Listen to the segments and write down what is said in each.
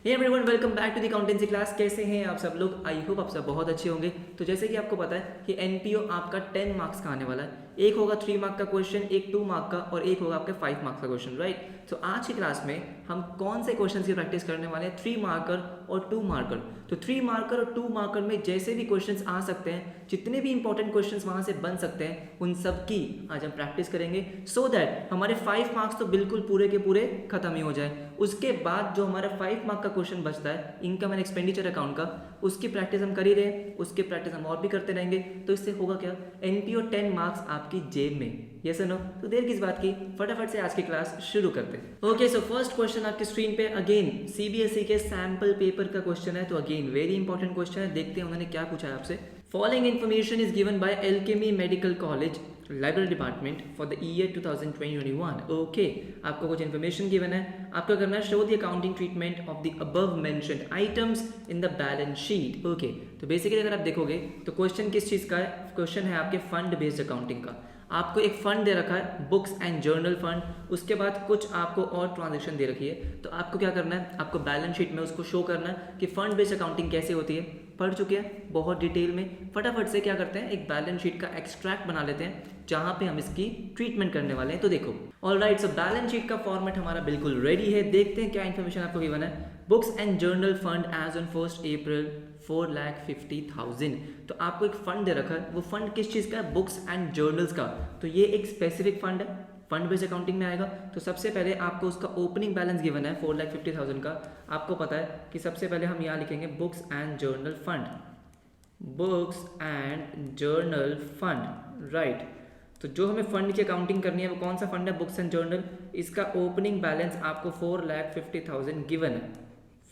Hey everyone, welcome back to the accountancy class. कैसे हैं आप सब लोग? आई होप आप सब बहुत अच्छे होंगे। तो जैसे कि आपको पता है कि एनपीओ आपका 10 मार्क्स का आने वाला है। एक होगा 3 मार्क का क्वेश्चन, एक 2 मार्क का और एक होगा आपका 5 मार्क्स का क्वेश्चन, राइट। तो आज की क्लास में हम कौन से क्वेश्चन की प्रैक्टिस करने वाले हैं? 3 मार्कर और 2 मार्कर। तो 3 मार्कर और 2 मार्कर में जैसे भी क्वेश्चंस आ सकते हैं, जितने भी इंपॉर्टेंट क्वेश्चंस वहां से बन सकते हैं, उन सब की आज हम प्रैक्टिस करेंगे सो दैट हमारे 5 मार्क्स तो बिल्कुल पूरे के पूरे खत्म ही हो जाए। उसके बाद जो हमारा 5 मार्क का क्वेश्चन बचता है इनकम एंड एक्सपेंडिचर अकाउंट का, उसकी प्रैक्टिस हम कर ही रहे हैं, उसकी प्रैक्टिस हम और भी करते रहेंगे। तो इससे होगा क्या? एनपीओ 10 मार्क्स आपकी जेब में। यस और नो? तो देर किस बात की, फटाफट से आज की क्लास शुरू करते हैं। ओके, सो फर्स्ट क्वेश्चन आपकी स्क्रीन पे अगेन सीबीएसई के सैंपल पेपर का क्वेश्चन है। तो अगेन वेरी इंपॉर्टेंट क्वेश्चन है, देखते हैं उन्होंने क्या पूछा है आपसे। Following information is given by alchemy medical college library department for the year 2020-21। Okay, आपको कुछ इन्फॉर्मेशन गिवन है, आपको करना है show the accounting treatment of the above mentioned items in the balance sheet. Okay, तो बेसिकली अगर आप देखोगे तो क्वेश्चन किस चीज़ का है? क्वेश्चन है आपके फंड बेस्ड अकाउंटिंग का। आपको एक फंड दे रखा है, बुक्स एंड जर्नल फंड, उसके बाद कुछ आपको और ट्रांजेक्शन दे रखी है। तो आपको क्या करना है? आपको बैलेंस शीट में उसको शो करना है कि फंड बेस्ड अकाउंटिंग कैसे होती है। पढ़ चुके हैं बहुत डिटेल में। फटाफट से क्या करते हैं, एक बैलेंस शीट का एक्सट्रैक्ट बना लेते हैं जहां पे हम इसकी ट्रीटमेंट करने वाले हैं। तो देखो, ऑलराइट, सो बैलेंस शीट का फॉर्मेट हमारा बिल्कुल रेडी है। देखते हैं क्या इन्फॉर्मेशन आपको गिवन है। Books and journal fund as on 1 April 4,50,000। तो आपको एक फंड दे रखा है, वो फंड किस चीज़ का है? बुक्स एंड जर्नल्स का। तो ये एक स्पेसिफिक फंड है, फंड बेस्ड अकाउंटिंग में आएगा। तो सबसे पहले आपको उसका ओपनिंग बैलेंस गिवन है 4,50,000 का। आपको पता है कि सबसे पहले हम यहाँ लिखेंगे books and journal fund, books and journal fund, right. तो जो हमें फंड की अकाउंटिंग करनी है वो कौन सा फंड है? Books and journal. इसका ओपनिंग बैलेंस आपको 4,50,000 गिवन है,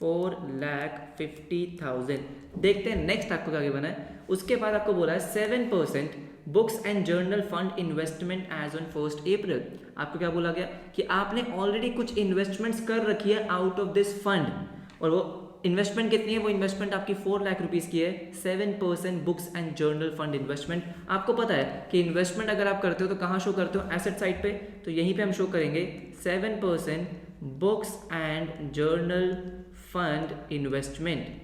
4,50,000। देखते हैं नेक्स्ट आपको क्या गिवन है। उसके बाद आपको बोला है 7% books and journal fund investment as on 1 April. आपको क्या बोला गया कि आपने ऑलरेडी कुछ इन्वेस्टमेंट्स कर रखी है आउट ऑफ दिस फंड, और वो इन्वेस्टमेंट कितनी है? वो इन्वेस्टमेंट आपकी 4 लाख रुपीस की है। 7% books and journal fund investment. आपको पता है कि इन्वेस्टमेंट अगर आप करते हो तो कहाँ शो करते हो? एसेट साइड पे। तो यहीं पे हम शो करेंगे 7% books and journal fund investment.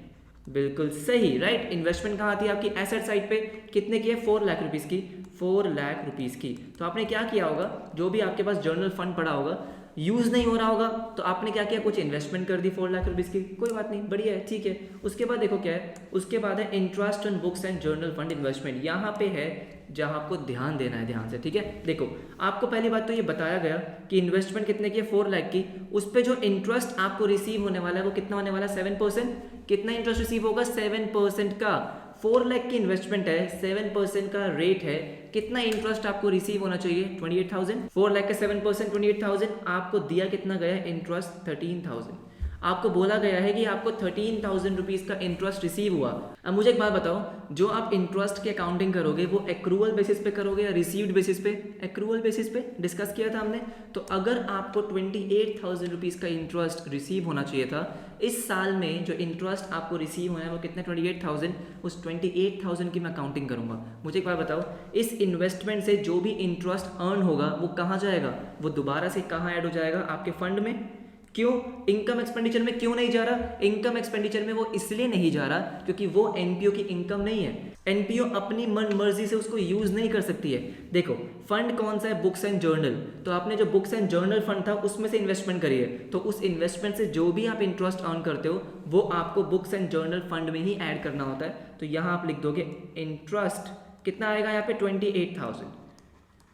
बिल्कुल सही, राइट। इन्वेस्टमेंट कहाँ आती है आपकी? एसेट साइड पे। कितने की है? 4 लाख रुपीस की, 4 लाख रुपीस की। तो आपने क्या किया होगा, जो भी आपके पास जर्नल फंड पड़ा होगा, यूज नहीं हो रहा होगा, तो आपने क्या किया? कुछ इन्वेस्टमेंट कर दी 4 लाख रुपीस की। कोई बात नहीं, बढ़िया है, ठीक है। उसके बाद देखो क्या है, उसके बाद है interest on books and journal fund investment. यहाँ पे है जहां आपको ध्यान देना है, ध्यान से, ठीक है। देखो, आपको पहली बात तो ये बताया गया कि इन्वेस्टमेंट कितने की है? 4 लाख की। उस पर जो इंटरेस्ट आपको रिसीव होने वाला है वो कितना होने वाला है? 7%। कितना इंटरेस्ट रिसीव होगा? 7% का। 4 लाख की इन्वेस्टमेंट है, 7% का रेट है, कितना इंटरेस्ट आपको रिसीव होना चाहिए? 28,000। 4 लाख का 7% 28,000। आपको दिया कितना गया इंटरेस्ट? 13,000। आपको बोला गया है कि आपको 13,000 रुपीज का इंटरेस्ट रिसीव हुआ। अब मुझे एक बात बताओ, जो आप इंटरेस्ट की अकाउंटिंग करोगे वो एक्रूअल बेसिस पे करोगे या रिसीव्ड बेसिस पे? एक्रूअल बेसिस पे डिस्कस किया था हमने। तो अगर आपको 28,000 रुपीज का इंटरेस्ट रिसीव होना चाहिए था, इस साल में जो इंटरेस्ट आपको रिसीव होना है वो कितने? 28,000। उस 28,000 की मैं अकाउंटिंग करूंगा। मुझे एक बात बताओ, इस इन्वेस्टमेंट से जो भी इंटरेस्ट अर्न होगा वो कहाँ जाएगा? वो दोबारा से कहाँ ऐड हो जाएगा? आपके फंड में। क्यों? इनकम एक्सपेंडिचर में क्यों नहीं जा रहा? इनकम एक्सपेंडिचर में वो इसलिए नहीं जा रहा क्योंकि वो एनपीओ की इनकम नहीं है। एनपीओ अपनी मन मर्जी से उसको यूज नहीं कर सकती है। देखो, फंड कौन सा है? Books and journal. तो आपने जो बुक्स एंड जर्नल फंड था उसमें से इन्वेस्टमेंट करी है, तो उस इन्वेस्टमेंट से जो भी आप इंटरेस्ट अर्न करते हो वो आपको बुक्स एंड जर्नल फंड में ही ऐड करना होता है। तो यहाँ आप लिख दोगे इंटरेस्ट कितना आएगा यहाँ पे? 28,000।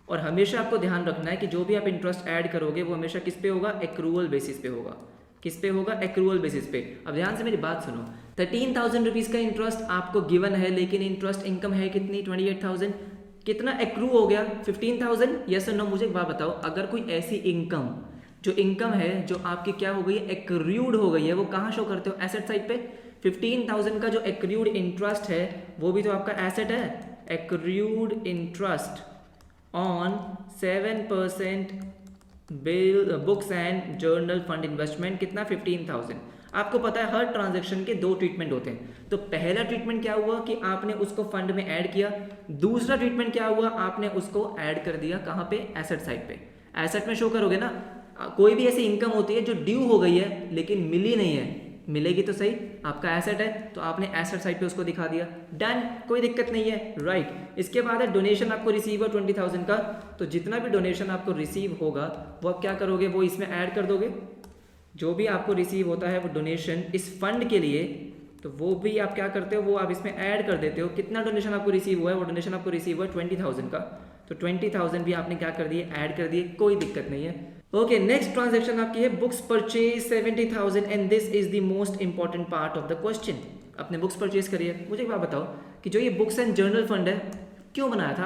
और हमेशा आपको ध्यान रखना है कि जो भी आप इंटरेस्ट ऐड करोगे वो हमेशा किस पे होगा? एक्रूअल बेसिस पे होगा। किस पे होगा? एक्रूअल बेसिस पे। अब ध्यान से मेरी बात सुनो, 13,000 रुपीज का इंटरेस्ट आपको गिवन है, लेकिन इंटरेस्ट इनकम है कितनी? 28,000। कितना एक्रू हो गया? 15,000। यस और नो? मुझे एक बात बताओ, अगर कोई ऐसी इनकम, जो इनकम है जो आपकी क्या हो गई है? एक्रूड हो गई है, वो कहाँ शो करते हो? एसेट साइड पे। 15,000 का जो एक्रूड इंटरेस्ट है वो भी तो आपका एसेट है। Accrued interest on 7% bill books and journal fund investment कितना? 15,000। आपको पता है हर ट्रांजैक्शन के 2 ट्रीटमेंट होते हैं। तो पहला ट्रीटमेंट क्या हुआ कि आपने उसको फंड में ऐड किया। दूसरा ट्रीटमेंट क्या हुआ? आपने उसको ऐड कर दिया कहाँ पे? एसेट साइड पे। एसेट में शो करोगे ना। कोई भी ऐसी इनकम होती है जो ड्यू हो गई है लेकिन मिली नहीं है, मिलेगी तो सही, आपका एसेट है तो आपने एसेट साइड पे उसको दिखा दिया, डन, कोई दिक्कत नहीं है, राइट। इसके बाद है डोनेशन आपको रिसीव हो 20,000 का, तो जितना भी डोनेशन आपको रिसीव होगा वो आप क्या करोगे, वो इसमें ऐड कर दोगे। जो भी आपको रिसीव होता है वो डोनेशन इस फंड के लिए, तो वो भी आप क्या करते हो, वो आप इसमें ऐड कर देते हो। कितना डोनेशन आपको रिसीव हुआ है, वो डोनेशन आपको रिसीव हुआ है 20,000 का, तो 20,000 भी आपने क्या कर दिए, ऐड कर दिए, कोई दिक्कत नहीं है। ओके, नेक्स्ट ट्रांजैक्शन आपकी है books purchase 70,000 and this is the most important part of the question. आपने बुक्स परचेज करी है। मुझे एक बात बताओ कि जो ये बुक्स एंड जर्नल फंड है, क्यों बनाया था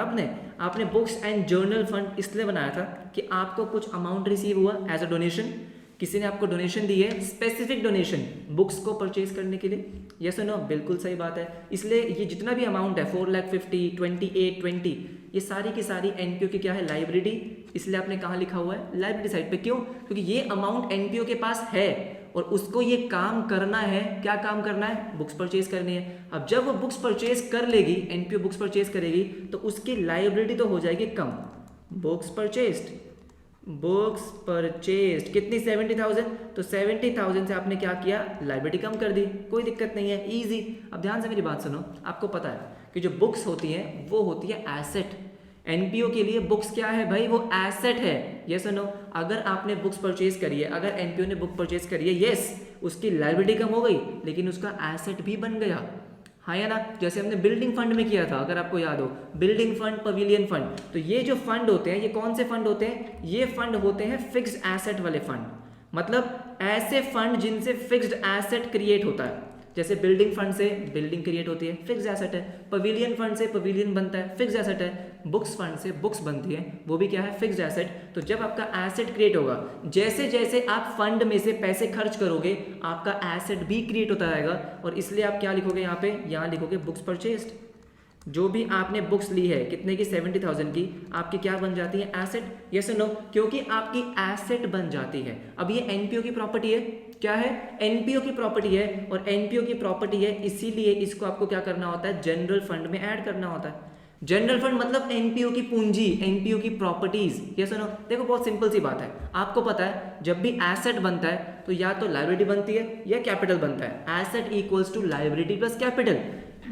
आपने बुक्स एंड जर्नल फंड इसलिए बनाया था कि आपको कुछ अमाउंट रिसीव हुआ एज अ डोनेशन, किसी ने आपको डोनेशन दी है, स्पेसिफिक डोनेशन बुक्स को परचेज करने के लिए, यस और नो, बिल्कुल सही बात है। इसलिए ये जितना भी अमाउंट है 4,50,000, 28, 20, ये सारी की सारी एनपीओ की क्या है, लाइब्रेरी, इसलिए आपने कहाँ लिखा हुआ है, लाइब्रेरी साइड पे। क्यों? क्योंकि ये अमाउंट एनपीओ के पास है और उसको ये काम करना है, क्या काम करना है, बुक्स परचेज करनी है। अब जब वो बुक्स परचेज कर लेगी, एनपीओ बुक्स परचेज करेगी, तो उसकी लाइबिलिटी तो हो जाएगी कम। बुक्स परचेज्ड कितनी, 70,000, तो 70,000 से आपने क्या किया, लाइबिलिटी कम कर दी, कोई दिक्कत नहीं है, इजी। अब ध्यान से मेरी बात सुनो, आपको पता है कि जो बुक्स होती हैं वो होती है एसेट। एनपीओ के लिए बुक्स क्या है भाई, वो एसेट है, यस और नो। अगर आपने बुक्स परचेज करी है, अगर एनपीओ ने बुक परचेज करी है, यस, उसकी लाइबिलिटी कम हो गई लेकिन उसका एसेट भी बन गया, हाँ या ना। जैसे हमने बिल्डिंग फंड में किया था, अगर आपको याद हो, बिल्डिंग फंड, पवेलियन फंड। तो ये जो फंड होते हैं, ये कौन से फंड होते हैं, ये फंड होते हैं फिक्स्ड एसेट वाले फंड, मतलब ऐसे फंड जिनसे फिक्स्ड एसेट क्रिएट होता है। जैसे बिल्डिंग फंड से बिल्डिंग क्रिएट होती है, फिक्स्ड एसेट है। पवेलियन फंड से पवेलियन बनता है, फिक्स्ड एसेट है। बुक्स फंड से बुक्स बनती है, वो भी क्या है, फिक्स्ड एसेट। तो जब आपका एसेट क्रिएट होगा, जैसे जैसे आप फंड में से पैसे खर्च करोगे, आपका एसेट भी क्रिएट होता रहेगा, और इसलिए आप क्या लिखोगे यहाँ पे, यहाँ लिखोगे बुक्स परचेज्ड। जो भी आपने बुक्स ली है, कितने की, 70,000 की, आपकी क्या बन जाती है, एसेट, यस और नो, क्योंकि आपकी एसेट बन जाती है। अब ये एनपीओ की प्रॉपर्टी है, क्या है, एनपीओ की प्रॉपर्टी है, और एनपीओ की प्रॉपर्टी है, इसीलिए इसको आपको क्या करना होता है, जनरल फंड में ऐड करना होता है। जनरल फंड मतलब एनपीओ की पूंजी, एनपीओ की प्रॉपर्टीज, यस और नो। देखो बहुत सिंपल सी बात है, आपको पता है जब भी एसेट बनता है तो या तो लायबिलिटी बनती है या कैपिटल बनता है। Asset equals to liability plus capital,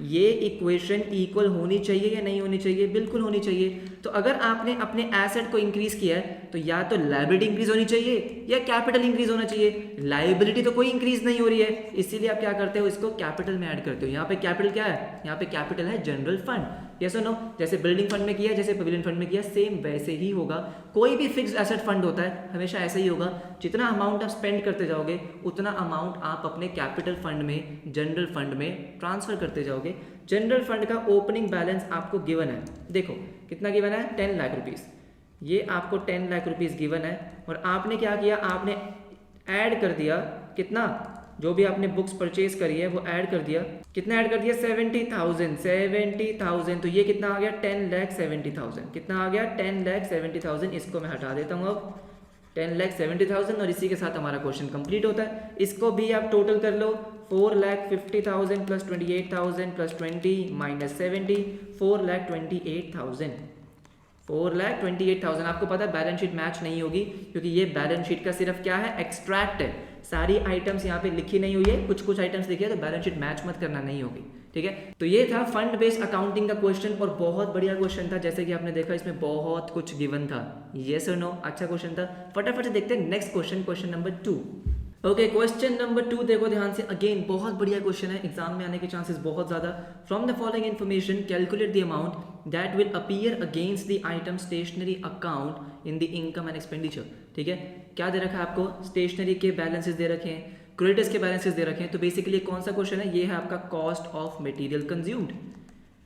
ये इक्वेशन इक्वल होनी चाहिए या नहीं होनी चाहिए, बिल्कुल होनी चाहिए। तो अगर आपने अपने एसेट को इंक्रीज किया है तो या तो लायबिलिटी इंक्रीज होनी चाहिए या कैपिटल इंक्रीज होना चाहिए। लायबिलिटी तो कोई इंक्रीज नहीं हो रही है, इसीलिए आप क्या करते हो, इसको कैपिटल में ऐड करते हो। यहाँ पे कैपिटल क्या है, यहाँ पे कैपिटल है जनरल फंड, यस और नो। जैसे बिल्डिंग फंड में किया, जैसे पवेलियन फंड में किया, सेम वैसे ही होगा। कोई भी फिक्स्ड एसेट फंड होता है हमेशा ऐसा ही होगा, जितना अमाउंट आप स्पेंड करते जाओगे उतना अमाउंट आप अपने कैपिटल फंड में, जनरल फंड में ट्रांसफर करते जाओगे। जनरल फंड का ओपनिंग बैलेंस आपको गिवन है, देखो कितना गिवन है, 10 लाख रुपीस। ये आपको 10 लाख रुपीस गिवन है, और आपने क्या किया, आपने ऐड कर दिया, कितना, जो भी आपने बुक्स परचेज करी है वो ऐड कर दिया, कितना ऐड कर दिया, 70,000। तो ये कितना आ गया, 10,70,000। कितना आ गया, 10,70,000। इसको मैं हटा देता हूँ अब, 10,70,000, और इसी के साथ हमारा क्वेश्चन कंप्लीट होता है। इसको भी आप टोटल कर लो, 4,50,000 प्लस 28,000 प्लस 20 माइनस 70, 4,28,000। 4,28,000। आपको पता है बैलेंस शीट मैच नहीं होगी, क्योंकि ये बैलेंस शीट का सिर्फ क्या है, एक्सट्रैक्ट है। सारी आइटम्स यहाँ पे लिखी नहीं हुई है, कुछ कुछ आइटम्स लिखी है, तो बैलेंस शीट मैच मत करना, नहीं होगी, ठीक है। तो ये था फंड बेस्ड अकाउंटिंग का क्वेश्चन, और बहुत बढ़िया क्वेश्चन था। जैसे कि आपने देखा इसमें बहुत कुछ गिवन था, येस और नो, अच्छा क्वेश्चन था। फटाफट से देखते हैं next question, question number 2। Okay, question number 2 देखो ध्यान से, अगेन बहुत बढ़िया क्वेश्चन है, एग्जाम में आने के चांसेस बहुत ज्यादा। From the following information calculate the amount that will appear against the item stationery account in the income and expenditure. ठीक है, क्या दे रखा है आपको, स्टेशनरी के बैलेंसेस दे रखे हैं, क्रेडिटर्स के बैलेंसेस दे रखे हैं। तो बेसिकली कौन सा क्वेश्चन है, ये है आपका कॉस्ट ऑफ मटेरियल कंज्यूम्ड।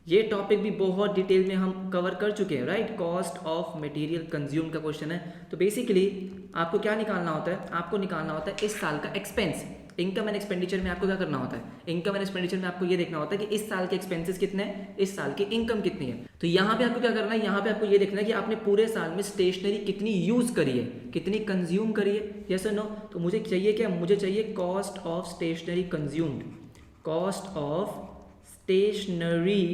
ये टॉपिक भी बहुत डिटेल में हम कवर कर चुके हैं, right. Cost of material consume का क्वेश्चन है। तो बेसिकली आपको क्या निकालना होता है, आपको निकालना होता है इस साल का एक्सपेंस। इनकम एंड एक्सपेंडिचर में आपको क्या करना होता है, इनकम एंड एक्सपेंडिचर में आपको ये देखना होता है कि इस साल के एक्सपेंसेस कितने हैं, इस साल की इनकम कितनी है। तो यहाँ पे आपको क्या करना है, यहाँ पे आपको ये देखना है कि आपने पूरे साल में स्टेशनरी कितनी यूज करी है, कितनी कंज्यूम करी है, यस और नो। तो मुझे चाहिए क्या, मुझे चाहिए cost of stationery consumed, cost of stationery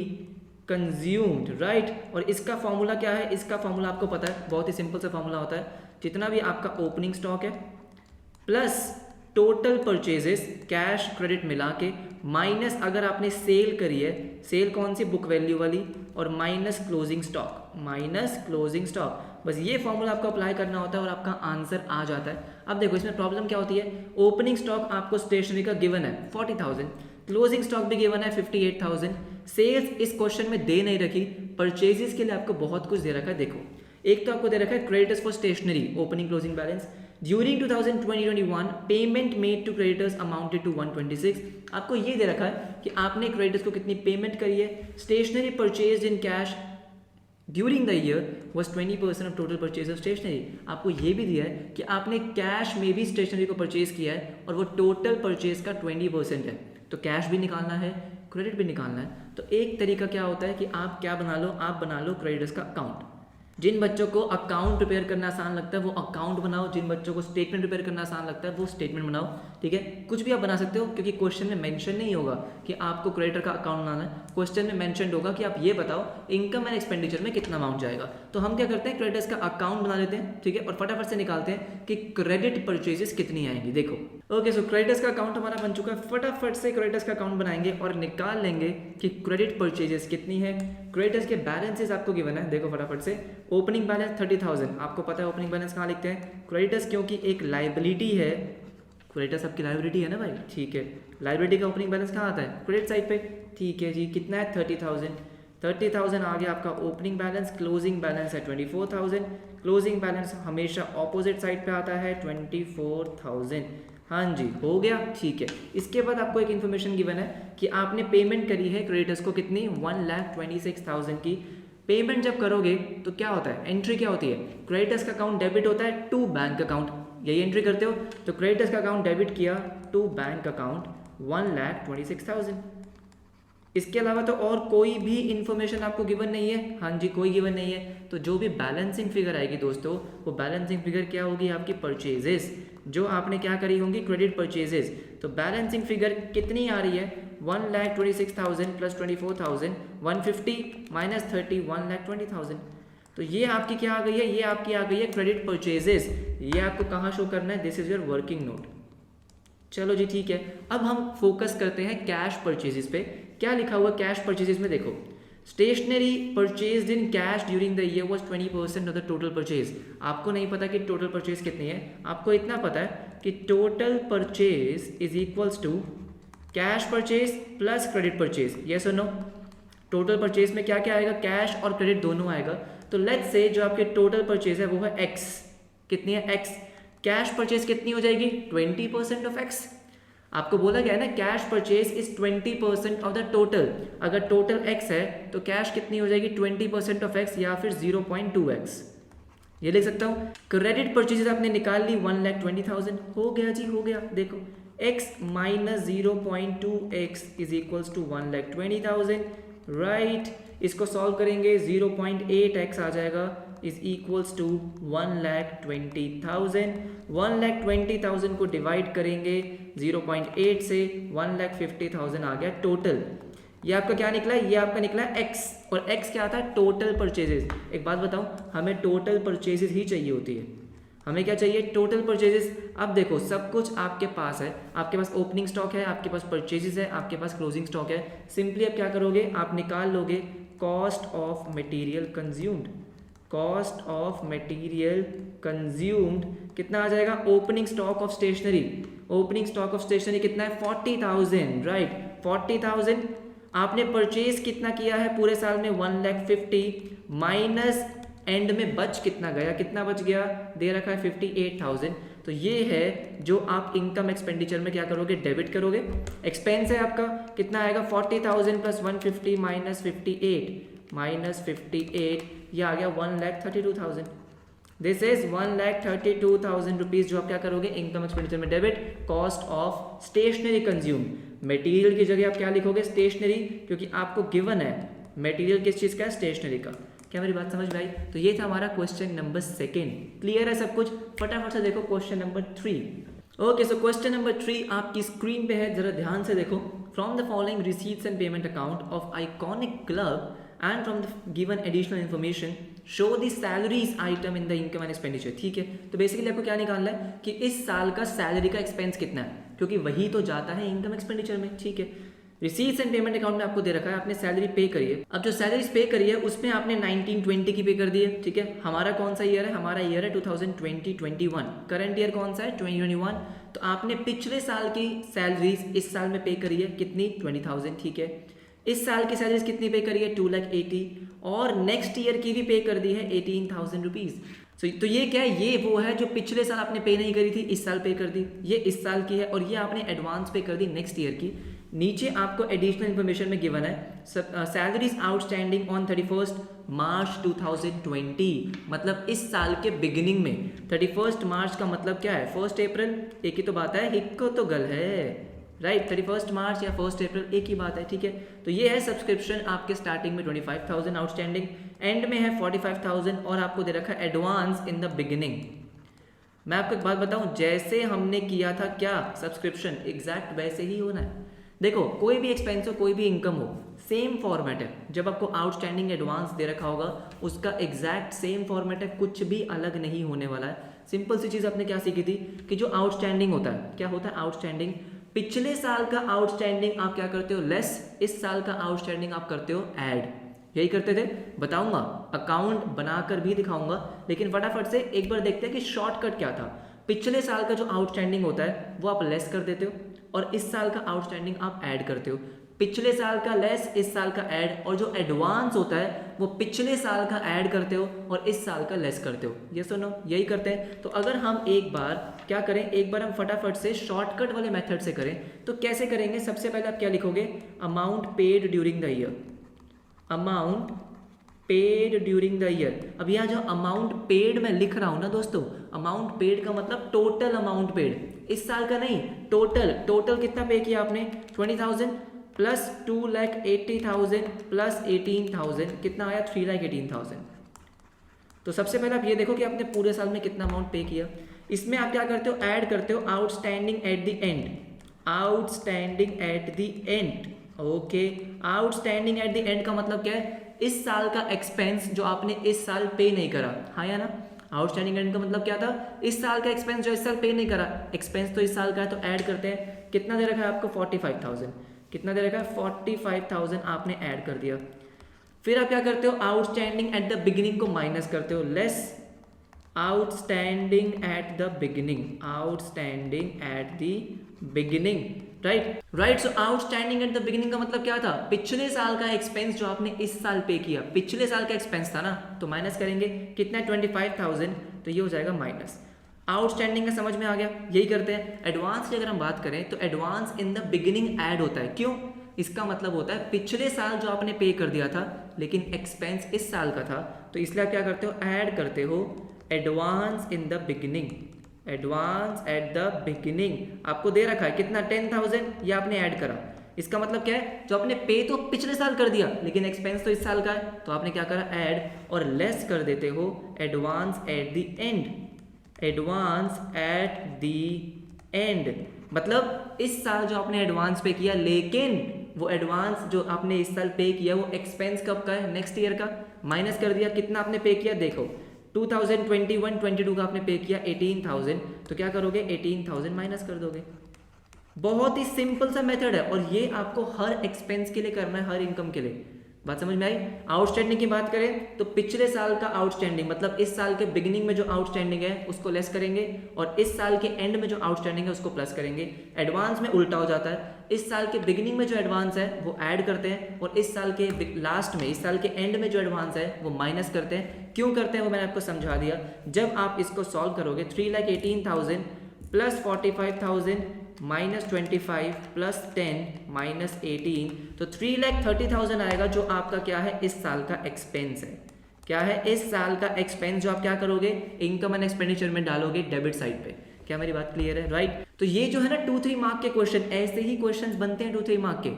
consumed, right. और इसका फॉर्मूला क्या है, इसका फॉर्मूला आपको पता है, बहुत ही सिंपल सा फॉर्मूला होता है, जितना भी आपका ओपनिंग स्टॉक है plus total purchases cash credit मिला के माइनस अगर आपने सेल करी है, सेल कौन सी, बुक वैल्यू वाली, और माइनस क्लोजिंग स्टॉक। बस ये फॉर्मूला आपको अप्लाई करना होता है और आपका आंसर आ जाता है। अब देखो इसमें प्रॉब्लम क्या होती है, ओपनिंग स्टॉक आपको स्टेशनरी का गिवन है 40,000, क्लोजिंग स्टॉक भी गिवन है 58,000, सेल्स इस क्वेश्चन में दे नहीं रखी, परचेजेस के लिए आपको बहुत कुछ दे रखा है। देखो एक तो आपको दे रखा है creditors for stationery opening closing balance during 2020-21 payment made to creditors amounted to 126। आपको ये दे रखा है कि आपने क्रेडिटर्स को कितनी पेमेंट करी है। Stationery purchase in cash during the year was 20% of total purchase of stationery. आपको ये भी दिया है कि आपने कैश में भी स्टेशनरी को परचेज किया है और वो टोटल परचेज का 20% है, तो कैश भी निकालना है, क्रेडिट भी निकालना है। तो एक तरीका क्या होता है कि आप क्या बना लो, आप बना लो क्रेडिटर्स का अकाउंट। जिन बच्चों को अकाउंट प्रिपेयर करना आसान लगता है वो अकाउंट बनाओ, जिन बच्चों को स्टेटमेंट प्रिपेयर करना आसान लगता है वो स्टेटमेंट बनाओ, ठीक है। कुछ भी आप बना सकते हो क्योंकि क्वेश्चन में मेंशन नहीं होगा कि आपको क्रेडिटर का अकाउंट बनाना है, क्वेश्चन में मेंशन होगा कि आप ये बताओ इनकम एंड एक्सपेंडिचर में कितना अमाउंट जाएगा। तो हम क्या करते हैं, क्रेडिटर्स का अकाउंट बना लेते हैं, ठीक है, और फटाफट से निकालते हैं कि क्रेडिट परचेजेस कितनी आएंगी। देखो ओके, सो क्रेडिटर्स का अकाउंट हमारा बन चुका है, फटाफट से क्रेडिटर्स का अकाउंट बनाएंगे और निकाल लेंगे कि क्रेडिट परचेजेस कितनी है। क्रेडिटर्स के बैलेंसेस आपको गिवन है, देखो फटाफट से। ओपनिंग बैलेंस 30,000, आपको पता है ओपनिंग बैलेंस कहाँ लिखते हैं, क्रेडिटर्स क्योंकि एक लायबिलिटी है, क्रेडिटर्स आपकी लायबिलिटी है ना भाई, ठीक है। लायबिलिटी का ओपनिंग बैलेंस कहाँ आता है, क्रेडिट साइड पे, ठीक है जी। कितना है 30,000 आ गया आपका ओपनिंग बैलेंस। क्लोजिंग बैलेंस है 24,000, क्लोजिंग बैलेंस हमेशा ऑपोजिट साइड पे आता है 24,000। हाँ जी हो गया, ठीक है। इसके बाद आपको एक इन्फॉर्मेशन गिवन है कि आपने पेमेंट करी है क्रेडिटर्स को कितनी, 1,26,000 की। पेमेंट जब करोगे तो क्या होता है, एंट्री क्या होती है, क्रेडिटर्स का अकाउंट डेबिट होता है टू बैंक अकाउंट, यही एंट्री करते हो। तो क्रेडिटर्स का अकाउंट डेबिट किया टू बैंक अकाउंट 1,26,000। इसके अलावा तो और कोई भी इंफॉर्मेशन आपको गिवन नहीं है, हाँ जी कोई गिवन नहीं है। तो जो भी बैलेंसिंग फिगर आएगी दोस्तों, वो बैलेंसिंग फिगर क्या होगी, आपकी परचेजेस जो आपने क्या करी होंगी, क्रेडिट परचेजेस। तो बैलेंसिंग फिगर कितनी आ रही है, 1,26,000 प्लस 24,000, 150 माइनस 30, 1,20,000। तो ये आपकी क्या आ गई है, ये आपकी आ गई है क्रेडिट परचेजेस। ये आपको कहाँ शो करना है, this is your working note. चलो जी ठीक है, अब हम फोकस करते हैं कैश परचेजेस पे। क्या लिखा हुआ कैश परचेजेस में, देखो stationery purchase in cash during the year was 20% of the total purchase. आपको नहीं पता कि टोटल परचेज कितनी है, आपको इतना पता है कि total purchase is equals to cash purchase plus credit purchase, yes और नो। टोटल परचेज में क्या क्या आएगा, कैश और क्रेडिट दोनों आएगा। तो लेट्स से जो आपके टोटल परचेज है वो है एक्स, कितनी है एक्स, कैश परचेज कितनी हो जाएगी 20% ऑफ एक्स। आपको बोला गया है ना cash purchase is 20% of the total. अगर टोटल x है तो कैश कितनी हो जाएगी 20% ऑफ x या फिर 0.2x, ये लिख सकता हूँ। क्रेडिट परचेजेस आपने निकाल ली 1,20,000, हो गया जी हो गया। देखो x minus 0.2x is equals to 1,20,000, right. इसको सॉल्व करेंगे 0.8x आ जाएगा इज इक्वल्स टू 1,20,000। 1,20,000 को डिवाइड करेंगे 0.8 से, 1,50,000 आ गया टोटल। ये आपका क्या निकला है, ये आपका निकला है x, और x क्या आता है टोटल परचेजेस। एक बात बताऊं, हमें टोटल परचेजेस ही चाहिए होती है, हमें क्या चाहिए टोटल परचेजेस। अब देखो सब कुछ आपके पास है, आपके पास ओपनिंग स्टॉक है, आपके पास परचेजेस है, आपके पास क्लोजिंग स्टॉक है। सिंपली अब क्या करोगे, आप निकाल लोगे cost of material consumed. Cost of material consumed कितना आ जाएगा, opening stock of stationery. Opening stock of stationery कितना है 40,000, राइट 40,000। आपने परचेज कितना किया है पूरे साल में 1,50,000 माइनस एंड में बच कितना गया, कितना बच गया दे रखा है 58,000। तो ये है जो आप इनकम एक्सपेंडिचर में क्या करोगे, डेबिट करोगे। एक्सपेंस है आपका कितना आएगा 40,000 प्लस 150 माइनस 58, ये आ गया 1,32,000। दिस इज 1,32,000 रुपीज जो आप क्या करोगे इनकम एक्सपेंडिचर में debit. Cost of stationery consume, material की जगह आप क्या लिखोगे स्टेशनरी, क्योंकि आपको गिवन है मटेरियल किस चीज का है, स्टेशनरी का। क्या मेरी बात समझ में आई? तो ये था हमारा क्वेश्चन नंबर 2। क्लियर है सब कुछ? फटाफट से देखो question number 3। Okay, so question number 3 आपकी स्क्रीन पे है, जरा ध्यान से देखो। From the following receipts and payment account of iconic club and from the given additional information show the salaries item in the income and expenditure. ठीक है, तो बेसिकली आपको क्या निकालना है कि इस साल का सैलरी का एक्सपेंस कितना है, क्योंकि वही तो जाता है इनकम एक्सपेंडिचर में। ठीक है, रिसीट्स एंड पेमेंट अकाउंट में आपको दे रखा है, आपने सैलरी पे करी है। अब जो सैलरीज पे करी है उसमें आपने 19-20 की पे कर दी है। ठीक है, हमारा कौन सा ईयर है, हमारा ईयर है 2020-21, करंट ईयर कौन सा है 2021। तो आपने पिछले साल की सैलरीज इस साल में पे करी है, कितनी 20,000। ठीक है, इस साल की सैलरीज कितनी पे करी है 2,80,000, और नेक्स्ट ईयर की भी पे कर दी है 18,000 रुपीज। तो ये क्या है, ये वो है जो पिछले साल आपने पे नहीं करी थी, इस साल पे कर दी, ये इस साल की है, और ये आपने एडवांस पे कर दी नेक्स्ट ईयर की। नीचे आपको एडिशनल इन्फॉर्मेशन में गिवन है सैलरीज आउटस्टैंडिंग ऑन 31 मार्च 2020, मतलब इस साल के बिगिनिंग में। 31 मार्च का मतलब क्या है, 1 अप्रैल, एक ही तो बात है, हिक्को तो गल है, राइट। 31 मार्च या 1 अप्रैल एक ही बात है। ठीक है, तो ये है सब्सक्रिप्शन आपके स्टार्टिंग में 25,000 आउटस्टैंडिंग, एंड में है 45,000, और आपको दे रखा है एडवांस इन द बिगिनिंग। मैं आपको एक बात बताऊं, जैसे हमने किया था क्या सब्सक्रिप्शन, एग्जैक्ट वैसे ही होना है। देखो, कोई भी एक्सपेंस हो, कोई भी इनकम हो, सेम फॉर्मेट है। जब आपको आउटस्टैंडिंग एडवांस दे रखा होगा उसका एग्जैक्ट सेम फॉर्मेट है, कुछ भी अलग नहीं होने वाला है। सिंपल सी चीज आपने क्या सीखी थी कि जो आउटस्टैंडिंग होता है, क्या होता है आउटस्टैंडिंग, पिछले साल का आउटस्टैंडिंग आप क्या करते हो लेस, इस साल का आउटस्टैंडिंग आप करते हो ऐड। यही करते थे, बताऊंगा, अकाउंट बनाकर भी दिखाऊंगा, लेकिन फटाफट से एक बार देखते हैं कि शॉर्टकट क्या था। पिछले साल का जो आउटस्टैंडिंग होता है वो आप लेस कर देते हो, और इस साल का आउटस्टैंडिंग आप ऐड करते हो। पिछले साल का लेस, इस साल का ऐड, और जो एडवांस होता है वो पिछले साल का ऐड करते हो और इस साल का लेस करते हो। ये सुनो, यही करते हैं। तो अगर हम एक बार क्या करें, एक बार हम फटाफट से शॉर्टकट वाले मेथड से करें तो कैसे करेंगे, सबसे पहले आप क्या लिखोगे, amount paid during the year, amount paid during the year. अब यहाँ जो अमाउंट पेड मैं लिख रहा हूँ ना दोस्तों, अमाउंट पेड का मतलब टोटल अमाउंट पेड, इस साल का नहीं, टोटल। टोटल कितना पे किया आपने 20,000 प्लस 2,80,000 प्लस 18,000, कितना आया 3,18,000। तो सबसे पहले आप ये देखो कि आपने पूरे साल में कितना अमाउंट पे किया। इसमें आप क्या करते हो, ऐड करते हो outstanding at the end, outstanding at the end. Okay, outstanding at the end का मतलब क्या है, इस साल का एक्सपेंस जो आपने इस साल पे नहीं करा, हाँ या ना। आउटस्टैंडिंग एंड का मतलब क्या था, इस साल का एक्सपेंस जो इस साल पे नहीं करा, एक्सपेंस तो इस साल का है, तो ऐड करते हैं। कितना दे रखा है आपको 45,000, कितना दे रखा है 45,000 आपने ऐड कर दिया। फिर आप क्या करते हो, आउटस्टैंडिंग एट द बिगिनिंग को माइनस करते हो, less outstanding at the beginning, outstanding at the beginning, right. So outstanding at the beginning का मतलब क्या था, पिछले साल का एक्सपेंस जो आपने इस साल पे किया, पिछले साल का एक्सपेंस था ना, तो माइनस करेंगे, कितना 25,000, तो ये हो जाएगा माइनस। आउटस्टैंडिंग का समझ में आ गया, यही करते हैं। एडवांस की अगर हम बात करें तो advance in the beginning add होता है, क्यों, इसका मतलब होता है पिछले साल जो आपने पे कर दिया था लेकिन एक्सपेंस इस साल का था, तो इसलिए आप क्या करते हो, ऐड करते हो advance in the beginning, advance at the beginning. आपको दे रखा है कितना 10,000, ये आपने ऐड करा, इसका मतलब क्या है, जो आपने पे तो पिछले साल कर दिया लेकिन एक्सपेंस तो इस साल का है, तो आपने क्या करा, ऐड, और लेस कर देते हो advance at the end, advance at the end. मतलब इस साल जो आपने एडवांस पे किया, लेकिन वो एडवांस जो आपने इस साल पे किया वो एक्सपेंस कब का है, नेक्स्ट ईयर का, माइनस कर दिया। कितना आपने पे किया, देखो 2021-22 का आपने पे किया 18,000, तो क्या करोगे 18,000 माइनस कर दोगे। बहुत ही सिंपल सा मेथड है, और ये आपको हर एक्सपेंस के लिए करना है, हर इनकम के लिए। बात समझ में आई। आउटस्टैंडिंग की बात करें तो पिछले साल का आउटस्टैंडिंग, मतलब इस साल के बिगिनिंग में जो आउटस्टैंडिंग है उसको लेस करेंगे, और इस साल के एंड में जो आउटस्टैंडिंग है उसको प्लस करेंगे। एडवांस में उल्टा हो जाता है, इस साल के बिगिनिंग में जो एडवांस है वो ऐड करते हैं, और इस साल के लास्ट में, इस साल के एंड में जो एडवांस है वो माइनस करते हैं। क्यों करते हैं वो मैंने आपको समझा दिया। जब आप इसको सॉल्व करोगे 3,18,000 प्लस 45,000 माइनस 25 प्लस 10 माइनस 18, तो 3,30,000 आएगा, जो आपका क्या है, इस साल का एक्सपेंस है। क्या है, इस साल का एक्सपेंस, जो आप क्या करोगे, इनकम एंड एक्सपेंडिचर में डालोगे डेबिट साइड पे। क्या मेरी बात क्लियर है, राइट। तो ये जो है ना 2-3 मार्क के क्वेश्चन, ऐसे ही क्वेश्चंस बनते हैं 2-3 मार्क के।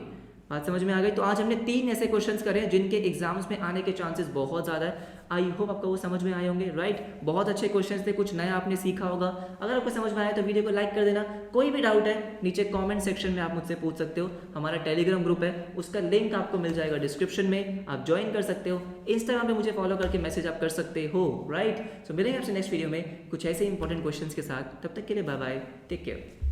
बात समझ में आ गई। तो आज हमने 3 ऐसे क्वेश्चंस करे हैं जिनके एग्जाम्स में आने के चांसेस बहुत ज़्यादा है। आई होप आपको वो समझ में आए होंगे, राइट। बहुत अच्छे क्वेश्चंस थे, कुछ नया आपने सीखा होगा। अगर आपको समझ में आया तो वीडियो को लाइक कर देना। कोई भी डाउट है नीचे कमेंट सेक्शन में आप मुझसे पूछ सकते हो। हमारा टेलीग्राम ग्रुप है, उसका लिंक आपको मिल जाएगा डिस्क्रिप्शन में, आप ज्वाइन कर सकते हो। इंस्टाग्राम पे मुझे फॉलो करके मैसेज आप कर सकते हो, राइट। सो मिलेंगे आपसे नेक्स्ट वीडियो में कुछ ऐसे इंपॉर्टेंट क्वेश्चंस के साथ। तब तक के लिए बाय बाय, टेक केयर।